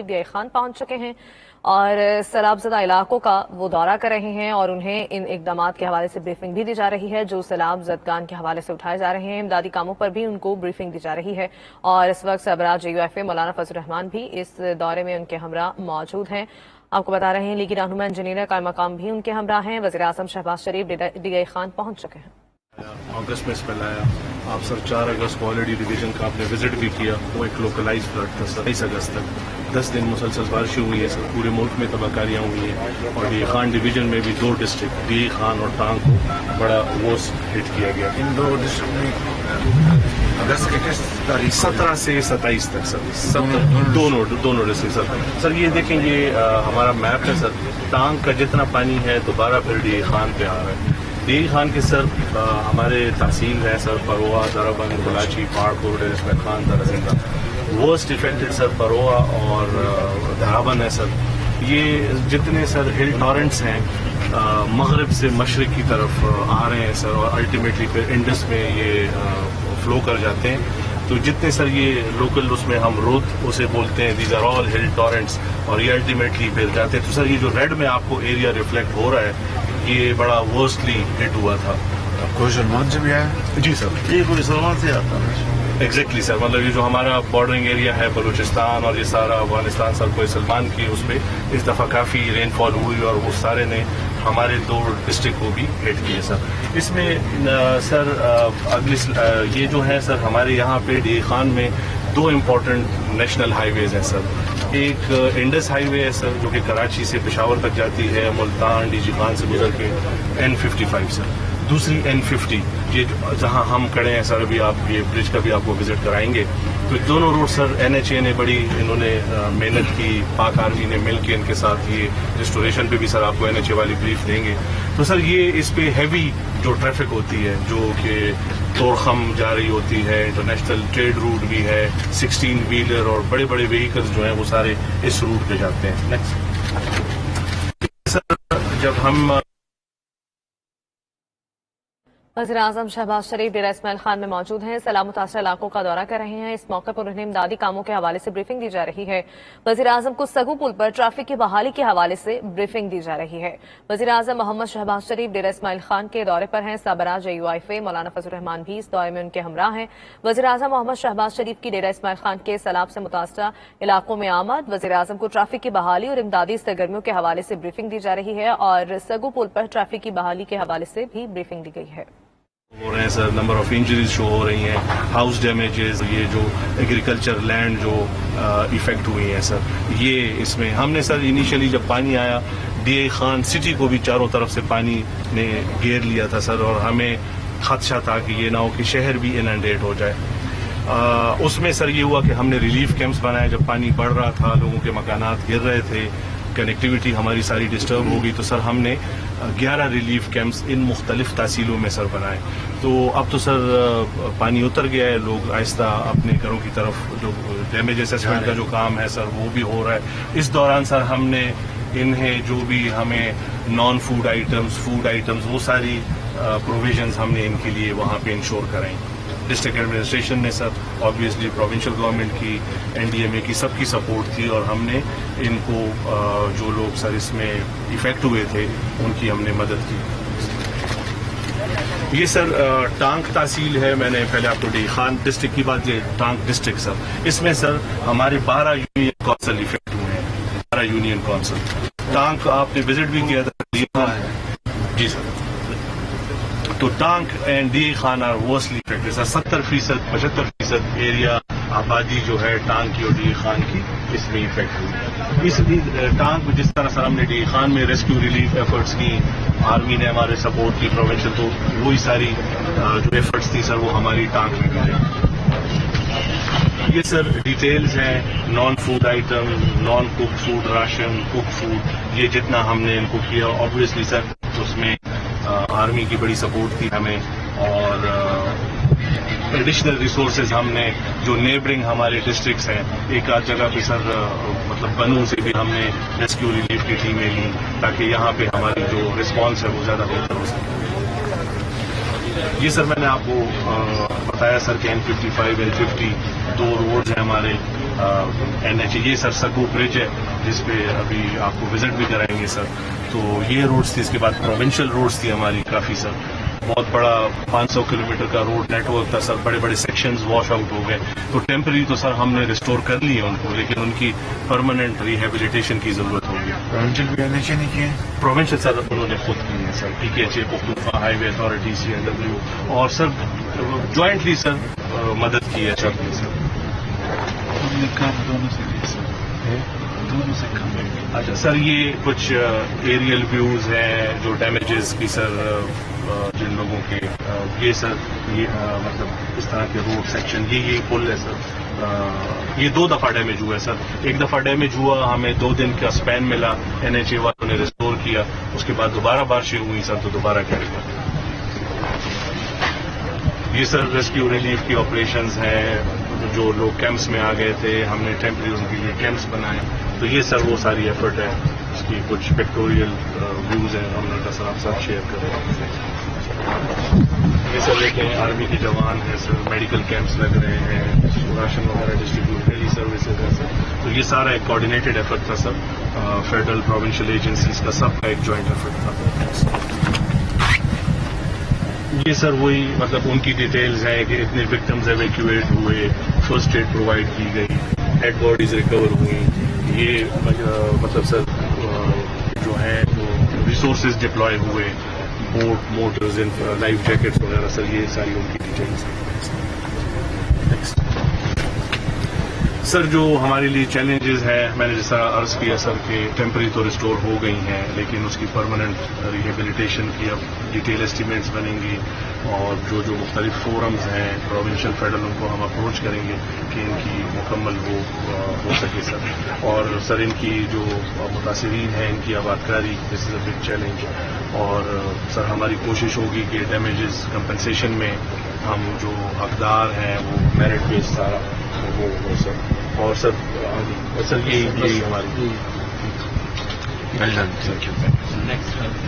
D Khan پہنچ چکے ہیں اور سیلاب زدہ علاقوں کا وہ دورہ کر رہے ہیں اور انہیں ان اقدامات کے حوالے سے بریفنگ بھی دی جا رہی ہے جو سیلاب زدگان کے حوالے سے اٹھائے جا رہے ہیں۔ امدادی کاموں پر بھی ان کو بریفنگ دی جا رہی ہے اور اس وقت سربراہ JUIFA مولانا فضل الرحمان بھی اس دورے میں ان کے ہمراہ موجود ہیں۔ آپ کو بتا رہے ہیں لیگی رہنما انجینئر قائم مقام بھی ان کے ہمراہ ہیں۔ وزیر اعظم شہباز شریف ڈی خان پہنچ چکے ہیں۔ اگست میں اس پہ لایا آپ سر 4 اگست کو آلریڈی ڈویژن کا آپ نے وزٹ بھی کیا، وہ ایک لوکلائز فلڈ تھا سر۔ 23 اگست تک 10 دن مسلسل بارشیں ہوئی ہیں سر، پورے ملک میں تباہ کاریاں ہوئی ہیں اور ڈی خان ڈویژن میں بھی 2 ڈسٹرکٹ ڈی خان اور ٹانگ کو بڑا ورس ہٹ کیا گیا۔ ان 2 ڈسٹرکٹ میں اگست کے کس تاریخ 17 سے 27 تک سر، دونوں ڈسٹرکٹ سر یہ دیکھیں یہ ہمارا میپ ہے سر۔ ٹانگ کا جتنا پانی ہے دوبارہ پھر ڈی خان پہ آ رہا ہے۔ ڈی خان کے سر ہمارے تحصیل ہے سر، پروا، درابند، بلاچی، پہاڑپور، ڈیر اسماعیل خان، درزندہ۔ ورسٹ افیکٹڈ سر پروا اور درابند ہے سر۔ یہ جتنے سر ہل ٹورنٹس ہیں مغرب سے مشرق کی طرف آ رہے ہیں سر اور الٹیمیٹلی پھر انڈس میں یہ فلو کر جاتے ہیں۔ تو جتنے سر یہ لوکل اس میں ہم روت اسے بولتے ہیں، دیز آر آل ہل ٹورنٹس، اور یہ الٹیمیٹلی پھر جاتے ہیں۔ تو سر یہ جو ریڈ میں آپ کو ایریا ریفلیکٹ ہو رہا ہے یہ بڑا ورسٹلی ہٹ ہوا تھا۔ کوئی سلمان سے بھی آیا؟ جی سر، یہ کوئی سلمان سے آتا ہے ایگزیکٹلی سر، مطلب یہ جو ہمارا بارڈرنگ ایریا ہے بلوچستان اور یہ سارا افغانستان سر، کوئی سلمان کی اس پہ اس دفعہ کافی رین فال ہوئی اور وہ سارے نے ہمارے 2 ڈسٹرکٹ کو بھی ہٹ کیے سر۔ اس میں سر اگلی یہ جو ہے سر ہمارے یہاں پہ ڈی خان میں 2 امپورٹنٹ نیشنل ہائی ویز ہیں سر۔ ایک انڈس ہائی وے ہے سر جو کہ کراچی سے پشاور تک جاتی ہے، ملتان ڈی جی خان سے گزر کے N55 سر۔ دوسری N50 یہ جہاں ہم کھڑے ہیں سر، ابھی آپ یہ برج کا بھی آپ کو وزٹ کرائیں گے۔ تو دونوں روڈ سر NHA نے بڑی انہوں نے محنت کی، پاک آرمی نے مل کے ان کے ساتھ یہ ریسٹوریشن پہ بھی سر آپ کو NHA والی بریف دیں گے۔ تو سر یہ اس پہ ہیوی جو ٹریفک ہوتی ہے جو کہ توڑخم جا رہی ہوتی ہے، انٹرنیشنل ٹریڈ روٹ بھی ہے، 16 ویلر اور بڑے بڑے وہیکلز جو ہیں وہ سارے اس روٹ پہ جاتے ہیں۔ نیکسٹ سر، جب ہم وزیر اعظم شہباز شریف ڈیرہ اسماعیل خان میں موجود ہیں، سیلاب متاثرہ علاقوں کا دورہ کر رہے ہیں۔ اس موقع پر انہیں امدادی کاموں کے حوالے سے بریفنگ دی جا رہی ہے۔ وزیر اعظم کو سگو پل پر ٹریفک کی بحالی کے حوالے سے بریفنگ دی جا رہی ہے۔ وزیر اعظم محمد شہباز شریف ڈیرہ اسماعیل خان کے دورے پر ہیں۔ سربراہ JUIFA مولانا فضل الرحمان بھی اس دورے میں ان کے ہمراہ ہیں۔ وزیر اعظم محمد شہباز شریف کی ڈیرہ اسماعیل خان کے سیلاب سے متاثرہ علاقوں میں آمد۔ وزیر اعظم کو ٹریفک کی بحالی اور امدادی سرگرمیوں کے حوالے سے بریفنگ دی جا رہی ہے اور سگو پل پر ٹریفک کی بحالی کے حوالے سے بھی بریفنگ دی گئی ہے۔ ہو رہے ہیں سر، نمبر آف انجریز شو ہو رہی ہیں، ہاؤس ڈیمیجز، یہ جو ایگریکلچر لینڈ جو افیکٹ ہوئی ہیں سر، یہ اس میں ہم نے سر انیشلی جب پانی آیا ڈی خان سٹی کو بھی چاروں طرف سے پانی نے گھیر لیا تھا سر، اور ہمیں خدشہ تھا کہ یہ نہ ہو کہ شہر بھی اننڈیٹ ہو جائے۔ اس میں سر یہ ہوا کہ ہم نے ریلیف کیمپس بنائے جب پانی بڑھ رہا تھا، لوگوں کے مکانات گر رہے تھے، کنیکٹیوٹی ہماری ساری ڈسٹرب ہو گئی، تو سر ہم نے 11 ریلیف کیمپس ان مختلف تحصیلوں میں سر بنائے۔ تو اب تو سر پانی اتر گیا ہے، لوگ آہستہ اپنے گھروں کی طرف جو ڈیمیج اسیسمنٹ کا جو کام ہے سر وہ بھی ہو رہا ہے۔ اس دوران سر ہم نے انہیں جو بھی ہمیں non food items, food items, وہ ساری پروویژنز ہم نے ان کے لیے وہاں پہ انشور کرائیں۔ ڈسٹرکٹ ایڈمنسٹریشن نے سر آبویسلی پروونشل گورنمنٹ کی، NDMA کی، سب کی سپورٹ تھی اور ہم نے ان کو جو لوگ سر اس میں افیکٹ ہوئے تھے ان کی ہم نے مدد کی۔ یہ سر ٹانک تحصیل ہے، میں نے پہلے آپ کو ڈی خان ڈسٹرکٹ کی بات کی، ٹانک ڈسٹرکٹ سر، اس میں سر ہمارے 12 یونین کونسل افیکٹ ہوئے ہیں، 12 یونین کونسل۔ ٹانک آپ نے وزٹ بھی کیا تھا جی سر، تو Tank and D Khan are worstly affected sir. 70% 75% area آبادی جو ہے ٹانک کی اور ڈی خان کی اس میں افیکٹ ہوئی۔ اس ٹانک جس طرح سر ہم نے ڈی خان میں ریسکیو ریلیف ایفرٹس کی، آرمی نے ہمارے سپورٹ کی پروونشل، تو وہی ساری جو ایفرٹس تھی سر وہ ہماری ٹانک میں بھی رہی۔ یہ سر ڈیٹیلز ہیں، نان فوڈ آئٹم، نان کوک فوڈ راشن، کوک فوڈ، یہ جتنا ہم نے ان کو کیا، آبویسلی سر اس میں آرمی کی بڑی سپورٹ تھی ہمیں، اور ایڈیشنل ریسورسز ہم نے جو نیبرنگ ہمارے ڈسٹرکٹس ہیں، ایک آدھ جگہ پہ سر مطلب بنوں سے بھی ہم نے ریسکیو ریلیف کی ٹیمیں لی تاکہ یہاں پہ ہماری جو رسپانس ہے وہ زیادہ بہتر ہو سکے۔ یہ سر میں نے آپ کو بتایا سر کہ N55 N50 2 روڈز ہیں ہمارے، NH یہ سر سگو برج ہے جس پہ ابھی آپ کو وزٹ بھی کرائیں گے سر. تو یہ روڈس تھی. اس کے بعد پروونشل روڈس تھی ہماری کافی سر. بہت بڑا 500 کلومیٹر کا روڈ نیٹ ورک تھا سر. بڑے بڑے سیکشنز واش آؤٹ ہو گئے. تو ٹیمپرری تو سر ہم نے ریسٹور کر لی ہے ان کو, لیکن ان کی پرماننٹ ریہیبلیٹیشن کی ضرورت ہوگی. پروونشل بھی NH نہیں کیے ہیں؟ پروونشل سر انہوں نے خود کی ہے سر. PKHA پختونخوا ہائی وے اتھارٹی CNW اور سر جوائنٹلی سر مدد کی ہے سب نے سر. دونوں سے کم ہے. اچھا سر یہ کچھ ایریل ویوز ہیں جو ڈیمیجز کی سر جن لوگوں کے یہ سر یہ مطلب اس طرح کے روڈ سیکشن یہ پل ہے سر. یہ 2 دفعہ ڈیمیج ہوا ہے سر. ایک دفعہ ڈیمیج ہوا, ہمیں 2 دن کا اسپین ملا, NHA والوں نے ریسٹور کیا. اس کے بعد دوبارہ بارشیں ہوئی سر تو دوبارہ کیا گیا. یہ سر ریسکیو ریلیف کی آپریشنز ہیں. جو لوگ کیمپس میں آ گئے تھے ہم نے ٹیمپرری ان کے لیے کیمپس بنائے. تو یہ سر وہ ساری ایفرٹ ہے. اس کی کچھ پکٹوریل ویوز ہیں ہم نے کہا سر آپ ساتھ شیئر کریں. یہ سر دیکھیں آرمی کے جوان ہیں سر. میڈیکل کیمپس لگ رہے ہیں, راشن وغیرہ ڈسٹریبیوٹ, ڈیلی سروسز ہیں سر. تو یہ سارا ایک کوآرڈینیٹڈ ایفرٹ تھا سر. فیڈرل پروونشل ایجنسیز کا سب کا ایک جوائنٹ ایفرٹ تھا. یہ سر وہی مطلب ان کی ڈیٹیلز ہیں کہ اتنے وکٹمز ایویکویٹ ہوئے, فرسٹ ایڈ پرووائڈ کی گئی, ڈیڈ باڈیز ریکور ہوئی. یہ مطلب سر جو ہیں وہ ریسورسز ڈپلوائے ہوئے, بوٹ موٹرز لائف جیکٹس وغیرہ سر. یہ ساری ان کی ڈیٹیلز ہیں. سر جو ہمارے لیے چیلنجز ہیں میں نے جیسا عرض کیا سر کہ ٹیمپرری تو ریسٹور ہو گئی ہیں, لیکن اس کی پرماننٹ ریہیبلیٹیشن کی اب ڈیٹیل ایسٹیمیٹس بنیں گی. اور جو مختلف فورمز ہیں پروونشل فیڈرل ان کو ہم اپروچ کریں گے کہ ان کی مکمل وہ ہو سکے سر. اور سر ان کی جو متاثرین ہیں ان کی آبادکاری دس از اے بگ چیلنج. اور سر ہماری کوشش ہوگی کہ ڈیمیجز کمپنسیشن میں ہم جو حقدار ہیں وہ میرٹ بیس سارا وہ ہو سر. اور سر یہی ہماری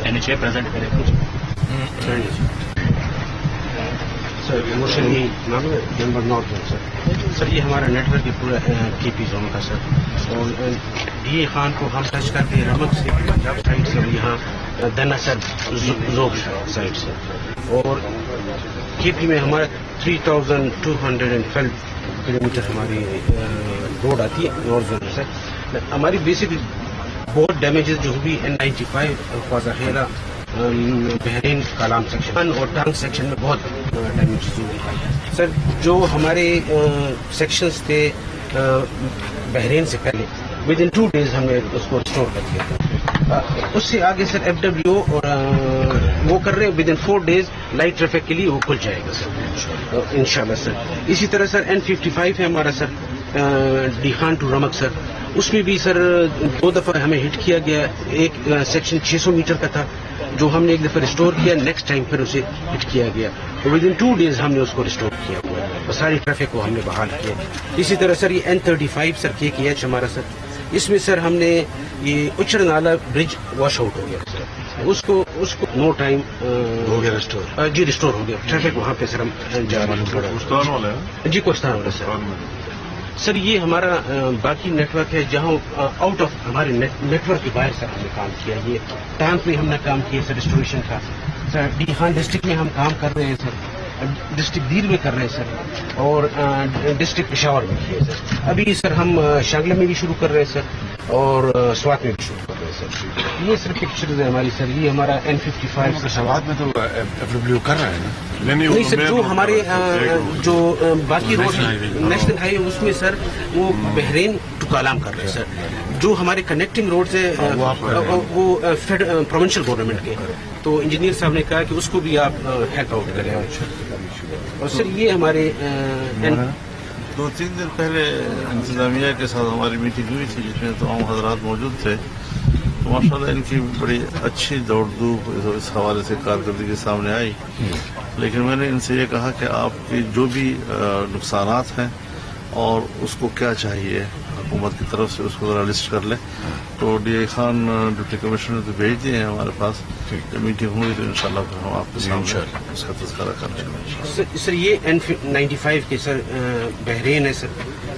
NHA پریزنٹ کرے سر. یہ ہمارا نیٹ ورک پورا KP زون کا سر. اور DA خان کو ہم ٹچ کرتے ہیں رمک سے پنجاب سائڈ سے, یہاں دنا سر زوب سائڈ سے. اور KP میں ہمارا 3212 کلومیٹر ہماری روڈ آتی ہے نارتھ زون سے. ہماری بیسک بہت ڈیمیجز جو بھی N95 خواجہ خیرہ بحرین کالام سیکشن اور ٹانگ سیکشن میں بہت ڈیمیجز ہوئی سر. جو ہمارے سیکشنز تھے بحرین سے پہلے ود ان 2 days ہم نے اس کو ریسٹور کر دیا تھا. اس سے آگے سر FW اور وہ کر رہے ہیں with in 4 days light traffic کے لیے وہ کھل جائے گا سر انشاءاللہ سر. اسی طرح سر N55 ہے ہمارا سر ڈی خان ٹو رمک سر. اس میں بھی سر 2 دفعہ ہمیں ہٹ کیا گیا. ایک سیکشن 600 میٹر کا تھا جو ہم نے ایک دفعہ ریسٹور کیا, نیکسٹ ٹائم پھر اسے ہٹ کیا گیا. تو ود ان 2 days ہم نے اس کو ریسٹور کیا ہوا ہے اور ساری ٹریفک کو ہم نے بحال کیا. اسی طرح سر یہ N35 سر KKH ہمارا سر. اس میں سر ہم نے یہ اچر نالا برج واش آؤٹ ہو گیا سر. اس کو نو ٹائم ہو گیا ریسٹور. جی ریسٹور ہو گیا. ٹریفک وہاں پہ سر ہم جا رہے ہیں. جی کوستان والا سر. سر یہ ہمارا باقی نیٹ ورک ہے جہاں آؤٹ آف ہمارے نیٹ ورک کے باہر سر ہم نے کام کیا. یہ ٹانک میں ہم نے کام کیا سر ریسٹوریشن کا. سر ڈی خان ڈسٹرکٹ میں ہم کام کر رہے ہیں سر, ڈسٹرکٹ دیر میں کر رہے ہیں سر, اور ڈسٹرکٹ پشاور میں کیے سر. ابھی سر ہم شانگلہ میں بھی شروع کر رہے ہیں سر اور سوات میں بھی شروع کر رہے ہیں سر. یہ سر پکچرز ہے ہماری سر. یہ ہمارا N55 سوات میں تو FW کر رہے ہیں نا. نہیں سر جو ہمارے جو باقی روڈ نیشنل ہائی وے اس میں سر وہ بحرین ٹو کالام کر رہے ہیں سر. جو ہمارے کنیکٹنگ روڈز ہیں وہ پروونشل گورنمنٹ کے, تو انجینئر صاحب نے کہا کہ اس کو بھی آپ ہیلپ آؤٹ کریں. اور سر یہ ہمارے 2-3 دن پہلے انتظامیہ کے ساتھ ہماری میٹنگ ہوئی تھی جس میں تمام حضرات موجود تھے. تو ماشاءاللہ ان کی بڑی اچھی دوڑ دھوپ اس حوالے سے کارکردگی سامنے آئی. لیکن میں نے ان سے یہ کہا کہ آپ کی جو بھی نقصانات ہیں اور اس کو کیا چاہیے حکومت کی طرف سے اس کو ذرا لسٹ کر لیں. تو DA خان ڈپٹی کمشنر تو بھیج دیے ہیں ہمارے پاس. جب میٹنگ ہوئی تو انشاءاللہ پھر ہم آپ کے سامنے اس کا تذکرہ کریں گے. سر یہ N95 کے سر بحرین ہے سر.